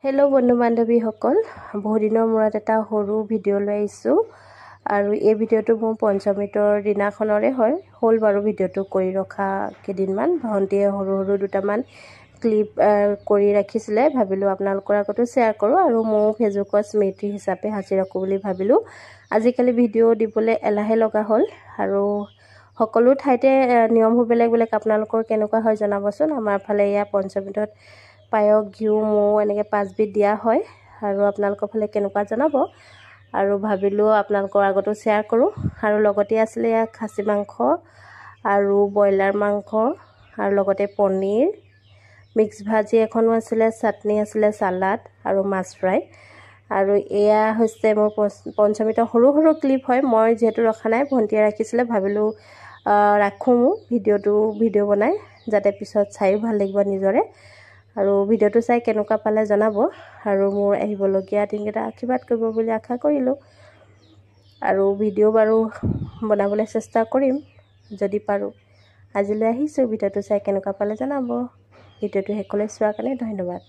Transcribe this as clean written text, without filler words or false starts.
hello बंधु बान्धवी सकल बहुत दिनर मूरत एटा सरू भिडिओ লৈ आइছো আৰু এই ভিডিওটো মোৰ পঞ্চমীতৰ দিনাখনৰে হয় হল বাৰু ভিডিওটো কৰি ৰখা কেদিনমান ভন্টিয়ে সৰু সৰু দুটামান ক্লিপ কৰি ৰাখিছিলে ভাবিলো আপোনালোকৰ আগতো শেয়াৰ কৰো আৰু মই ফেসবুকত স্মৃতি হিচাপে হাজি ৰাখো বুলি ভাবিলো আজিকালি ভিডিও দিবলে এলাহে লগা হল আৰু সকলো ঠাইতে নিয়ম বেলেগ বেলেগ আপোনালোকৰ কেনেকুৱা হয় জনাবচোন আমাৰ ফালে ইয়া পঞ্চমীতত পায়ক ঘিউ মো এনেকে 5 বিধ দিয়া হয় আৰু আপোনালোকৰ ফালে কেনেকুৱা জনাব আৰু ভাবিলো আপোনালোকৰ আগতো শেয়াৰ কৰো আৰু লগতে আছিল ইয়া খাসি মাংস আৰু বয়লাৰ মাংস আৰু লগতে পনীৰ মিক্স ভাজি এখনো আছিল চাটনি আছিল সালাড আৰু মাছ ফ্ৰাই আৰু এয়া হৈছে মোৰ পঞ্চমীত সৰু সৰু ক্লিপ হয় মই যেহেতু ৰখা নাই ভন্টিয়ে ৰাখিছিলে ভাবিলো ৰাখো ভিডিও বনাই যাতে পিছত চাইও ভাল লাগিব নিজৰে আৰু ভিডিওটো চাই কেনেকুৱা পালে জনাব আৰু মোৰ আহিবলগিয়া দিনকেইটা আশীৰ্বাদ কৰিব বুলি আশা কৰিলো আৰু ভিডিও বাৰু বনাবলৈ চেষ্টা কৰিম যদি পাৰো আজিলৈ আহিছো ভিডিওটো চাই কেনেকুৱা পালে জনাব ভিডিওটো হেকলে চোৱাৰ কাৰণে ধন্যবাদ